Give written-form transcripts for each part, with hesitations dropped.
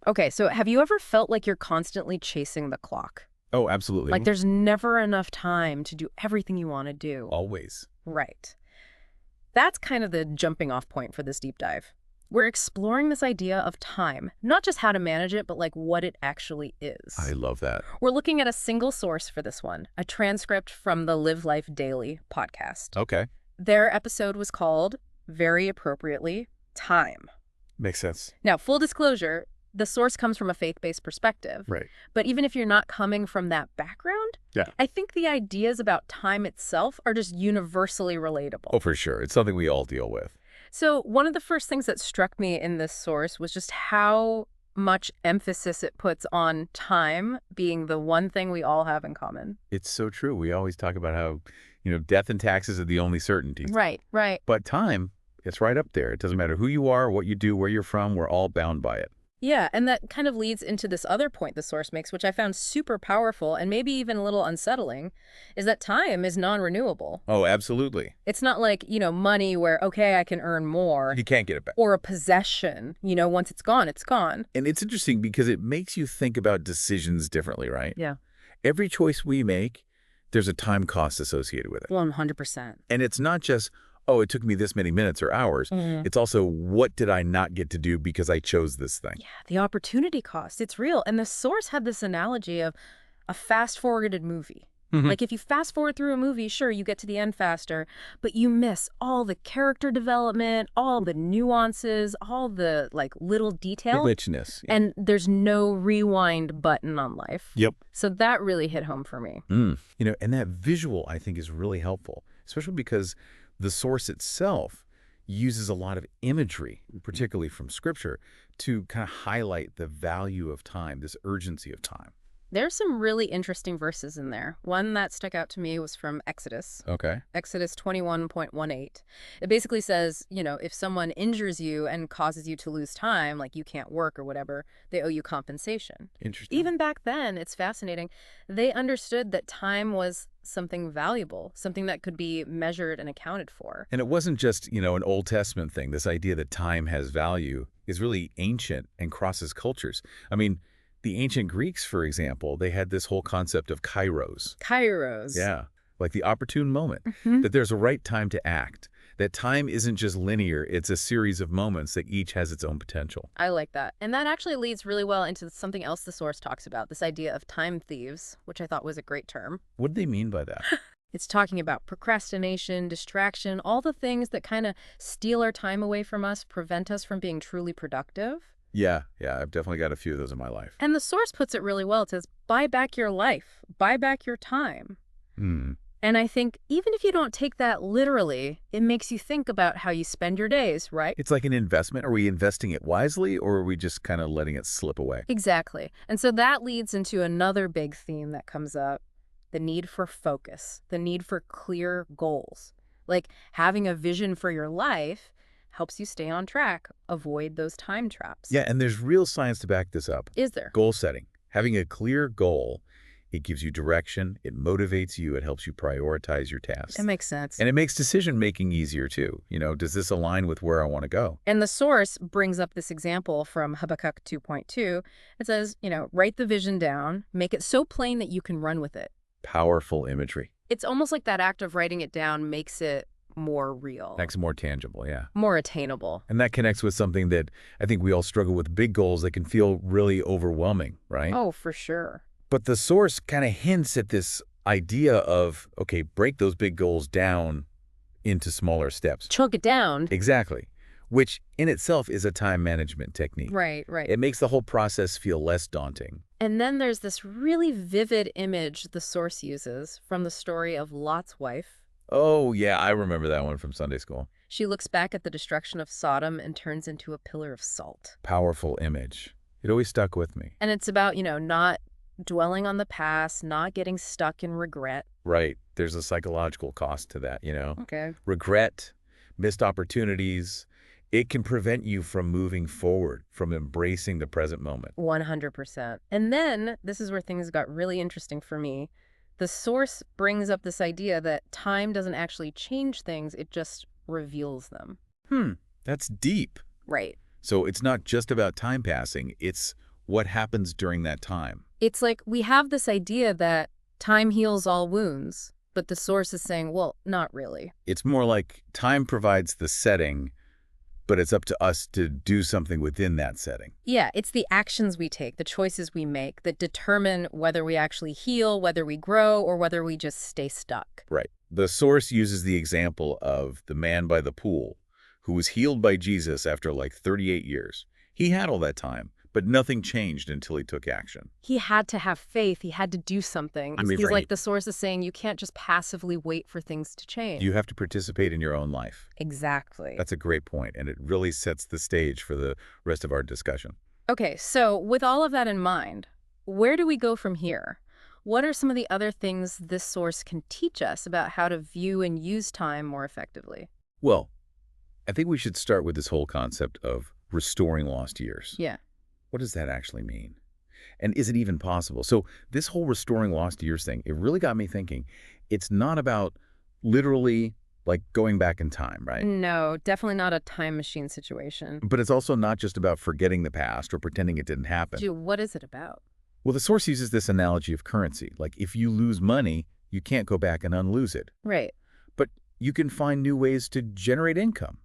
Okay, so have you ever felt like you're constantly chasing the clock? Oh, absolutely. Like there's never enough time to do everything you want to do. Always. Right. That's kind of the jumping off point for this deep dive. We're exploring this idea of time, not just how to manage it, but like what it actually I is. love that. We're looking at a single source for this one, a transcript from the Live Life Daily podcast. Okay. Their episode was called, very appropriately, Time. Makes sense. Now, full disclosure, the source comes from a faith-based perspective. Right. But even if you're not coming from that background, Yeah. I think the ideas about time itself are just universally relatable. Oh, for sure. It's something we all deal with. So one of the first things that struck me in this source was just how much emphasis it puts on time being the one thing we all have in common. It's so true. We always talk about how, death and taxes are the only certainties. Right, right. But time, it's right up there. It doesn't matter who you are, what you do, where you're from. We're all bound by it. Yeah, and that kind of leads into this other point the source makes, which I found super powerful and maybe even a little unsettling, is that time is non-renewable. Oh, absolutely. It's not like, money where, okay, I can earn more. You can't get it back. Or a possession, once it's gone, it's gone. And it's interesting because it makes you think about decisions differently, right? Yeah. Every choice we make, there's a time cost associated with it. 100%. And it's not just, oh, it took me this many minutes or hours. It's also, what did I not get to do because I chose this thing? Yeah, the opportunity cost, it's real. And the source had this analogy of a fast-forwarded movie. Like if you fast forward through a movie, sure, you get to the end faster, but you miss all the character development, all the nuances, all the little detail. Richness. Yeah. And there's no rewind button on life. Yep. So that really hit home for me. And that visual, I think, is really helpful, especially because the source itself uses a lot of imagery, particularly from Scripture, to kind of highlight the value of time, this urgency of time. There's some really interesting verses in there. One that stuck out to me was from Exodus. Okay. Exodus 21.18. It basically says, if someone injures you and causes you to lose time, like you can't work or whatever, they owe you compensation. Interesting. Even back then, it's fascinating, they understood that time was something valuable, something that could be measured and accounted for. And it wasn't just, an Old Testament thing. This idea that time has value is really ancient and crosses cultures. I mean, the ancient Greeks, for example, they had this whole concept of kairos. Kairos. Yeah, like the opportune moment, that there's a right time to act, that time isn't just linear, it's a series of moments that each has its own potential. I like that. And that actually leads really well into something else the source talks about, this idea of time thieves, which I thought was a great term. What do they mean by that? It's talking about procrastination, distraction, all the things that kind of steal our time away from us, prevent us from being truly productive. Yeah, I've definitely got a few of those in my life. And the source puts it really well. It says, buy back your life, buy back your time. And I think even if you don't take that literally, it makes you think about how you spend your days, right? It's like an investment. Are we investing it wisely, or are we just kind of letting it slip away? Exactly. And so that leads into another big theme that comes up, the need for focus, the need for clear goals. Like having a vision for your life helps you stay on track, avoid those time traps. Yeah, and there's real science to back this up. Is there? Goal setting. Having a clear goal, it gives you direction, it motivates you, it helps you prioritize your tasks. That makes sense. And it makes decision-making easier, too. Does this align with where I want to go? And the source brings up this example from Habakkuk 2.2. It says, write the vision down, make it so plain that you can run with it. Powerful imagery. It's almost like that act of writing it down makes it more real. That's more tangible, yeah. More attainable. And that connects with something that I think we all struggle with, big goals that can feel really overwhelming, right? Oh, for sure. But the source kind of hints at this idea of, okay, break those big goals down into smaller steps. Chunk it down. Exactly. Which in itself is a time management technique. Right. It makes the whole process feel less daunting. And then there's this really vivid image the source uses from the story of Lot's wife. Oh, yeah, I remember that one from Sunday school. She looks back at the destruction of Sodom and turns into a pillar of salt. Powerful image. It always stuck with me. And it's about, not dwelling on the past, not getting stuck in regret. Right. There's a psychological cost to that, Okay. Regret, missed opportunities. It can prevent you from moving forward, from embracing the present moment. 100%. And then, this is where things got really interesting for me. The source brings up this idea that time doesn't actually change things, it just reveals them. That's deep. Right. So it's not just about time passing, it's what happens during that time. It's like we have this idea that time heals all wounds, but the source is saying, well, not really. It's more like time provides the setting, but it's up to us to do something within that setting. Yeah, it's the actions we take, the choices we make that determine whether we actually heal, whether we grow, or whether we just stay stuck. Right. The source uses the example of the man by the pool who was healed by Jesus after like 38 years. He had all that time, but nothing changed until he took action. He had to have faith. He had to do something. I mean, He's like right. the source is saying you can't just passively wait for things to change. You have to participate in your own life. Exactly. That's a great point, and it really sets the stage for the rest of our discussion. Okay, so with all of that in mind, where do we go from here? What are some of the other things this source can teach us about how to view and use time more effectively? Well, I think we should start with this whole concept of restoring lost years. Yeah. What does that actually mean? And is it even possible? So this whole restoring lost years thing, it really got me thinking. It's not about literally like going back in time, right? No, definitely not a time machine situation. But it's also not just about forgetting the past or pretending it didn't happen. Dude, what is it about? Well, the source uses this analogy of currency. Like if you lose money, you can't go back and unlose it. Right. But you can find new ways to generate income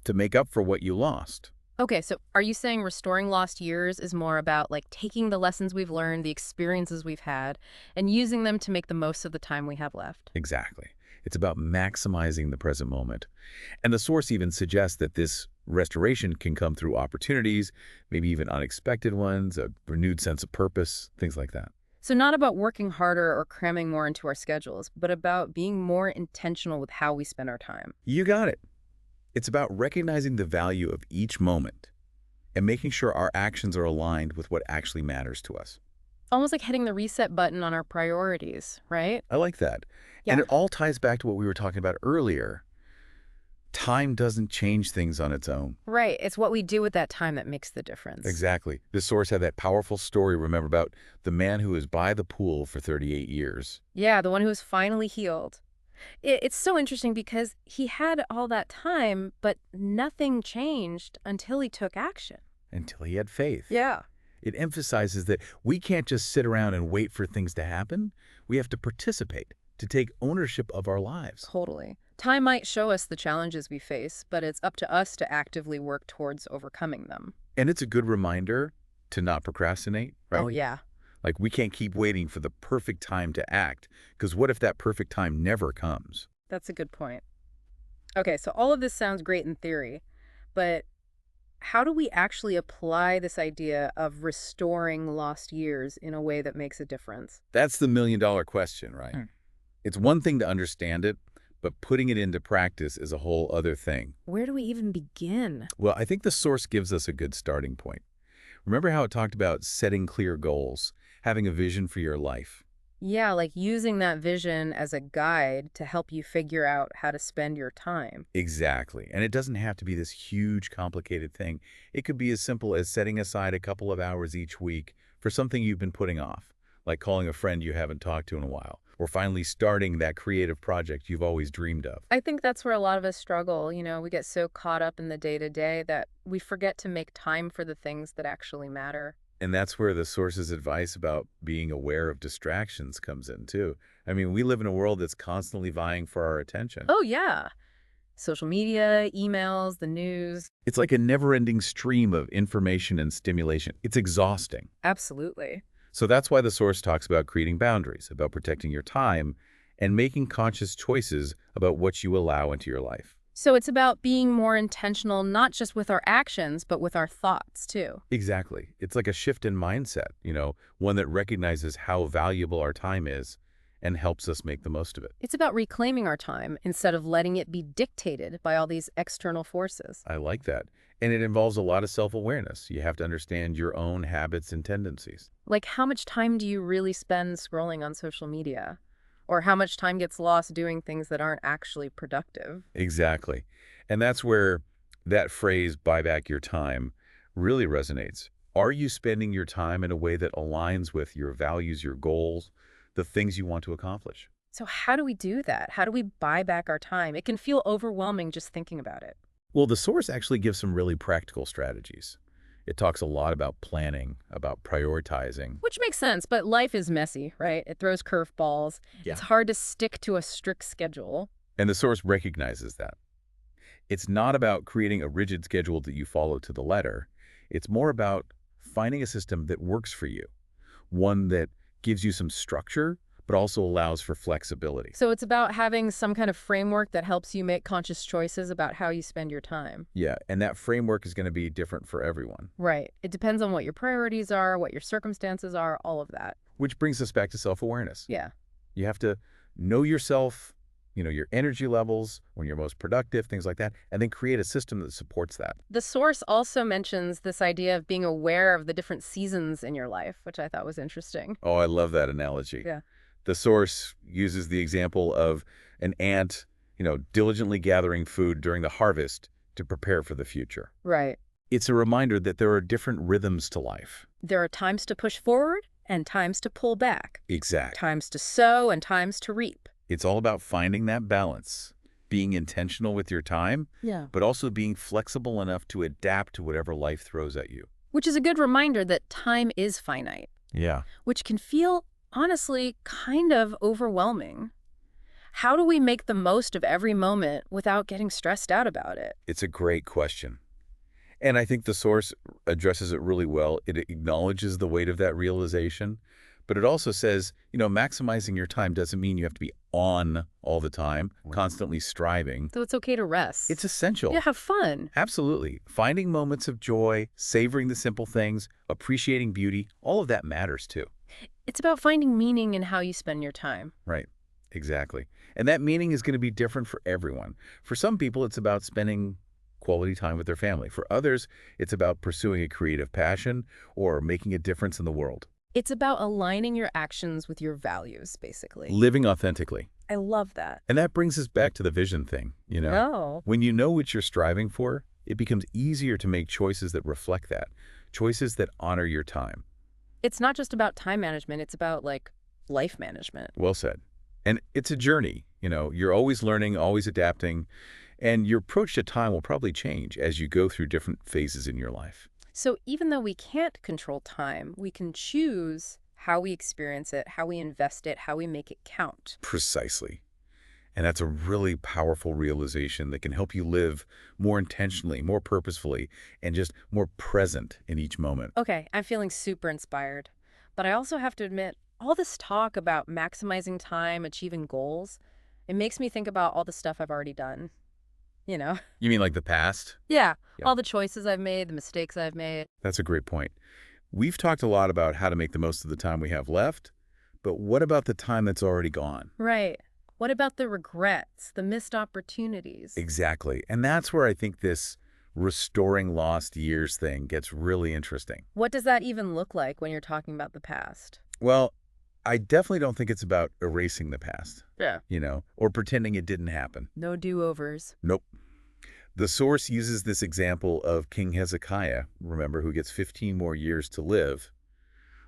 to make up for what you lost. Okay, so are you saying restoring lost years is more about like taking the lessons we've learned, the experiences we've had, and using them to make the most of the time we have left? Exactly. It's about maximizing the present moment. And the source even suggests that this restoration can come through opportunities, maybe even unexpected ones, a renewed sense of purpose, things like that. So not about working harder or cramming more into our schedules, but about being more intentional with how we spend our time. You got it. It's about recognizing the value of each moment and making sure our actions are aligned with what actually matters to us. Almost like hitting the reset button on our priorities, right? I like that. Yeah. And it all ties back to what we were talking about earlier. Time doesn't change things on its own. Right. It's what we do with that time that makes the difference. Exactly. This source had that powerful story, remember, about the man who was by the pool for 38 years. Yeah, the one who was finally healed. It's so interesting because he had all that time, but nothing changed until he took action. Until he had faith. Yeah. It emphasizes that we can't just sit around and wait for things to happen. We have to participate, to take ownership of our lives. Totally. Time might show us the challenges we face, but it's up to us to actively work towards overcoming them. And it's a good reminder to not procrastinate, right? Oh, yeah. Like we can't keep waiting for the perfect time to act, because what if that perfect time never comes? That's a good point. Okay, so all of this sounds great in theory, but how do we actually apply this idea of restoring lost years in a way that makes a difference? That's the million-dollar question, right? It's one thing to understand it, but putting it into practice is a whole other thing. Where do we even begin? Well, I think the source gives us a good starting point. Remember how it talked about setting clear goals, having a vision for your life? Yeah, like using that vision as a guide to help you figure out how to spend your time. Exactly. And it doesn't have to be this huge, complicated thing. It could be as simple as setting aside a couple of hours each week for something you've been putting off, like calling a friend you haven't talked to in a while, or finally starting that creative project you've always dreamed of. I think that's where a lot of us struggle. We get so caught up in the day-to-day that we forget to make time for the things that actually matter. And that's where the source's advice about being aware of distractions comes in, too. I mean, we live in a world that's constantly vying for our attention. Oh, yeah. Social media, emails, the news. It's like a never-ending stream of information and stimulation. It's exhausting. Absolutely. So that's why the source talks about creating boundaries, about protecting your time, and making conscious choices about what you allow into your life. So it's about being more intentional, not just with our actions, but with our thoughts, too. Exactly. It's like a shift in mindset, one that recognizes how valuable our time is and helps us make the most of it. It's about reclaiming our time instead of letting it be dictated by all these external forces. I like that. And it involves a lot of self-awareness. You have to understand your own habits and tendencies. Like, how much time do you really spend scrolling on social media? Or how much time gets lost doing things that aren't actually productive? Exactly. And that's where that phrase, buy back your time, really resonates. Are you spending your time in a way that aligns with your values, your goals, the things you want to accomplish? So how do we do that? How do we buy back our time? It can feel overwhelming just thinking about it. Well, the source actually gives some really practical strategies. It talks a lot about planning, about prioritizing. Which makes sense, but life is messy, right? It throws curveballs. It's Yeah. hard to stick to a strict schedule. And the source recognizes that. It's not about creating a rigid schedule that you follow to the letter. It's more about finding a system that works for you, one that gives you some structure, but also allows for flexibility. So it's about having some kind of framework that helps you make conscious choices about how you spend your time. Yeah, and that framework is going to be different for everyone. Right. It depends on what your priorities are, what your circumstances are, all of that. Which brings us back to self-awareness. Yeah. You have to know yourself, your energy levels, when you're most productive, things like that, and then create a system that supports that. The source also mentions this idea of being aware of the different seasons in your life, which I thought was interesting. Oh, I love that analogy. Yeah. The source uses the example of an ant, diligently gathering food during the harvest to prepare for the future. Right. It's a reminder that there are different rhythms to life. There are times to push forward and times to pull back. Exact. Times to sow and times to reap. It's all about finding that balance, being intentional with your time, Yeah. but also being flexible enough to adapt to whatever life throws at you. Which is a good reminder that time is finite, Yeah. which can feel, honestly, kind of overwhelming. How do we make the most of every moment without getting stressed out about it? It's a great question. And I think the source addresses it really well. It acknowledges the weight of that realization, but it also says, maximizing your time doesn't mean you have to be on all the time, constantly striving. So it's okay to rest. It's essential. Yeah, have fun. Absolutely. Finding moments of joy, savoring the simple things, appreciating beauty, all of that matters too. It's about finding meaning in how you spend your time. Right. Exactly. And that meaning is going to be different for everyone. For some people, it's about spending quality time with their family. For others, it's about pursuing a creative passion or making a difference in the world. It's about aligning your actions with your values, basically. Living authentically. I love that. And that brings us back to the vision thing, Oh. When you know what you're striving for, it becomes easier to make choices that reflect that, choices that honor your time. It's not just about time management. It's about, life management. Well said. And it's a journey, You're always learning, always adapting, and your approach to time will probably change as you go through different phases in your life. So even though we can't control time, we can choose how we experience it, how we invest it, how we make it count. Precisely. And that's a really powerful realization that can help you live more intentionally, more purposefully, and just more present in each moment. Okay, I'm feeling super inspired. But I also have to admit, all this talk about maximizing time, achieving goals, it makes me think about all the stuff I've already done. You mean like the past? Yeah, Yeah. all the choices I've made, the mistakes I've made. That's a great point. We've talked a lot about how to make the most of the time we have left, but what about the time that's already gone? Right. What about the regrets, the missed opportunities? Exactly. And that's where I think this restoring lost years thing gets really interesting. What does that even look like when you're talking about the past? Well, I definitely don't think it's about erasing the past, Yeah. or pretending it didn't happen. No do-overs. Nope. The source uses this example of King Hezekiah, remember, who gets 15 more years to live.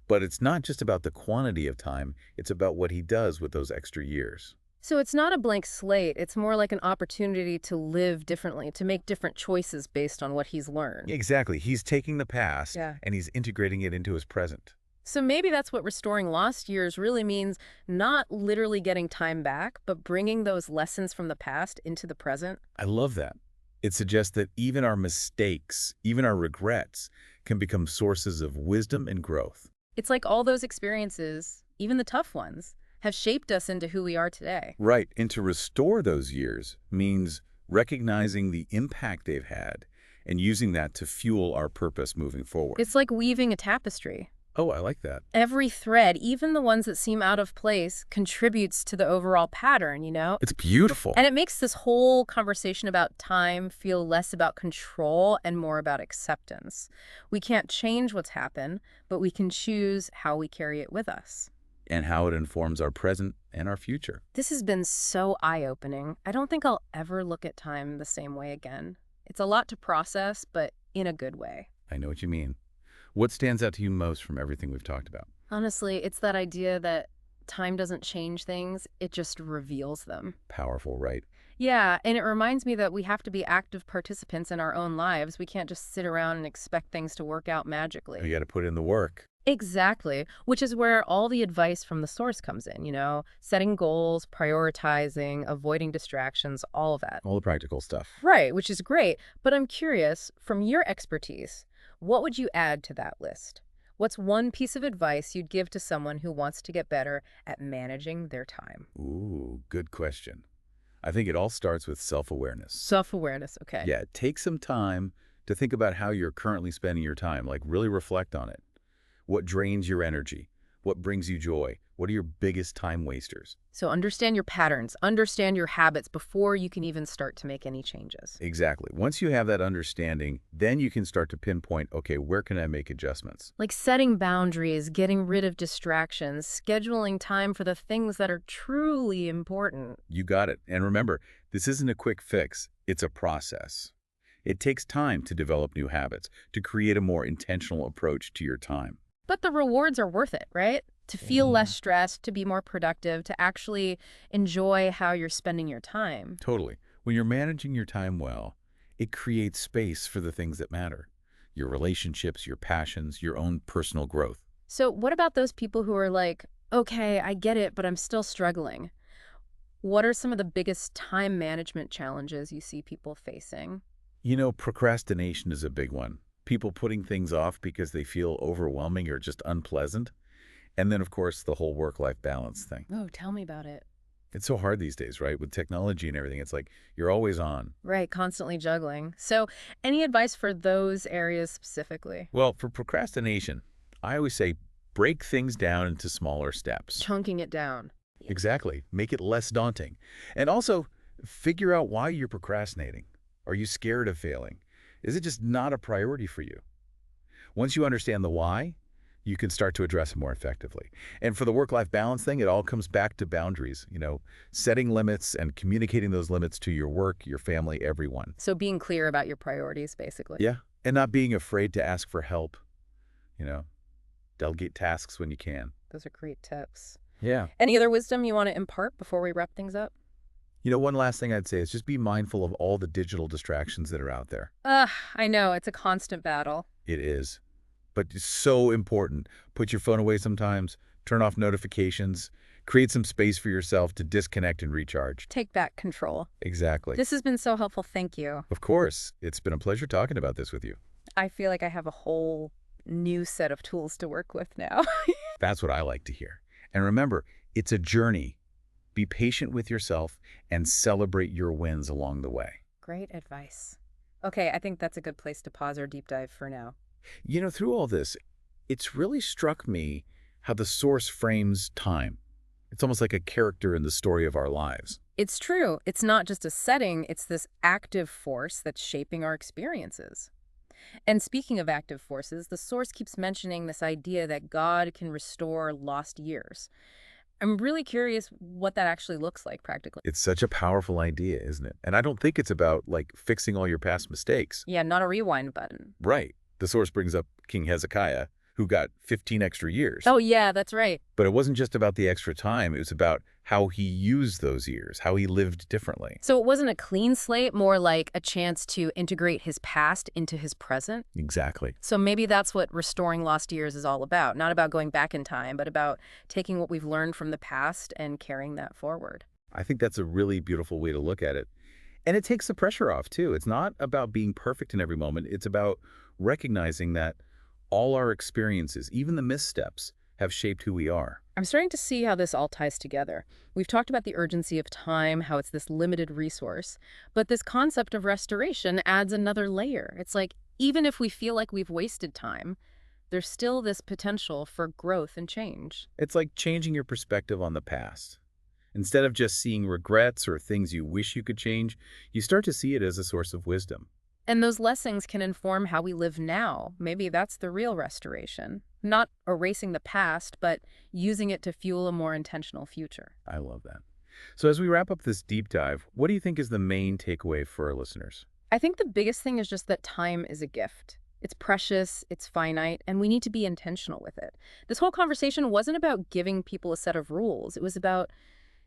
But it's not just about the quantity of time, it's about what he does with those extra years. So it's not a blank slate. It's more like an opportunity to live differently, to make different choices based on what he's learned. Exactly. He's taking the past Yeah. and he's integrating it into his present. So maybe that's what restoring lost years really means, not literally getting time back, but bringing those lessons from the past into the present. I love that. It suggests that even our mistakes, even our regrets, can become sources of wisdom and growth. It's like all those experiences, even the tough ones, have shaped us into who we are today. Right. And to restore those years means recognizing the impact they've had and using that to fuel our purpose moving forward. It's like weaving a tapestry. Oh, I like that. Every thread, even the ones that seem out of place, contributes to the overall pattern, It's beautiful. And it makes this whole conversation about time feel less about control and more about acceptance. We can't change what's happened, but we can choose how we carry it with us. And how it informs our present and our future. This has been so eye-opening. I don't think I'll ever look at time the same way again. It's a lot to process, but in a good way. I know what you mean. What stands out to you most from everything we've talked about? Honestly, it's that idea that time doesn't change things, it just reveals them. Powerful, right? Yeah, and it reminds me that we have to be active participants in our own lives. We can't just sit around and expect things to work out You magically. got to put in the work. Exactly, which is where all the advice from the source comes in, setting goals, prioritizing, avoiding distractions, all of that. All the practical stuff. Right, which is great. But I'm curious, from your expertise, what would you add to that list? What's one piece of advice you'd give to someone who wants to get better at managing their time? Ooh, good question. I think it all starts with self-awareness. Self-awareness, okay. Yeah, take some time to think about how you're currently spending your time, like really reflect on it. What drains your energy? What brings you joy? What are your biggest time wasters? So understand your patterns, understand your habits before you can even start to make any changes. Exactly. Once you have that understanding, then you can start to pinpoint, okay, where can I make adjustments? Like setting boundaries, getting rid of distractions, scheduling time for the things that are truly important. You got it. And remember, this isn't a quick fix. It's a process. It takes time to develop new habits, to create a more intentional approach to your time. But the rewards are worth it, right? To feel less stressed, to be more productive, to actually enjoy how you're spending your time. Totally. When you're managing your time well, it creates space for the things that matter. Your relationships, your passions, your own personal growth. So what about those people who are like, okay, I get it, but I'm still struggling? What are some of the biggest time management challenges you see people facing? Procrastination is a big one. People putting things off because they feel overwhelming or just unpleasant. And then, of course, the whole work-life balance thing. Oh, tell me about it. It's so hard these days, right? With technology and everything, it's like you're always on. Right, constantly juggling. So any advice for those areas specifically? Well, for procrastination, I always say break things down into smaller steps. Chunking it down. Exactly. Make it less daunting. And also, figure out why you're procrastinating. Are you scared of failing? Is it just not a priority for you? Once you understand the why, you can start to address it more effectively. And for the work-life balance thing, it all comes back to boundaries, setting limits and communicating those limits to your work, your family, everyone. So being clear about your priorities, basically. Yeah. And not being afraid to ask for help, you know, delegate tasks when you can. Those are great tips. Yeah. Any other wisdom you want to impart before we wrap things up? One last thing I'd say is just be mindful of all the digital distractions that are out there. I know, it's a constant battle. It is. But it's so important. Put your phone away sometimes, turn off notifications, create some space for yourself to disconnect and recharge. Take back control. Exactly. This has been so helpful. Thank you. Of course. It's been a pleasure talking about this with you. I feel like I have a whole new set of tools to work with now. That's what I like to hear. And remember, it's a journey. Be patient with yourself and celebrate your wins along the way. Great advice. Okay, I think that's a good place to pause our deep dive for now. Through all this, it's really struck me how the source frames time. It's almost like a character in the story of our lives. It's true. It's not just a setting, it's this active force that's shaping our experiences. And speaking of active forces, the source keeps mentioning this idea that God can restore lost years. I'm really curious what that actually looks like practically. It's such a powerful idea, isn't it? And I don't think it's about, fixing all your past mistakes. Yeah, not a rewind button. Right. The source brings up King Hezekiah, who got 15 extra years. Oh, yeah, that's right. But it wasn't just about the extra time. It was about how he used those years, how he lived differently. So it wasn't a clean slate, more like a chance to integrate his past into his present? Exactly. So maybe that's what restoring lost years is all about. Not about going back in time, but about taking what we've learned from the past and carrying that forward. I think that's a really beautiful way to look at it. And it takes the pressure off, too. It's not about being perfect in every moment. It's about recognizing that all our experiences, even the missteps, have shaped who we are. I'm starting to see how this all ties together. We've talked about the urgency of time, how it's this limited resource, but this concept of restoration adds another layer. It's like, even if we feel like we've wasted time, there's still this potential for growth and change. It's like changing your perspective on the past. Instead of just seeing regrets or things you wish you could change, you start to see it as a source of wisdom. And those lessons can inform how we live now. Maybe that's the real restoration. Not erasing the past, but using it to fuel a more intentional future. I love that. So as we wrap up this deep dive, what do you think is the main takeaway for our listeners? I think the biggest thing is just that time is a gift. It's precious, it's finite, and we need to be intentional with it. This whole conversation wasn't about giving people a set of rules. It was about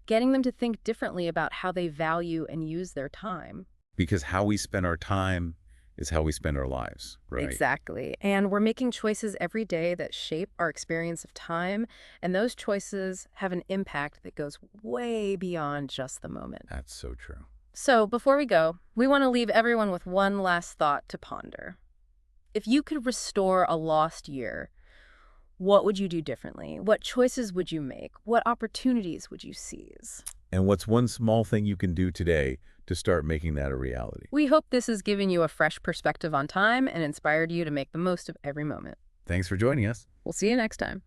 getting them to think differently about how they value and use their time. Because how we spend our time is how we spend our lives, right? Exactly. And we're making choices every day that shape our experience of time, and those choices have an impact that goes way beyond just the moment. That's so true. So, before we go, we want to leave everyone with one last thought to ponder. If you could restore a lost year, what would you do differently? What choices would you make? What opportunities would you seize? And what's one small thing you can do today to start making that a reality? We hope this has given you a fresh perspective on time and inspired you to make the most of every moment. Thanks for joining us. We'll see you next time.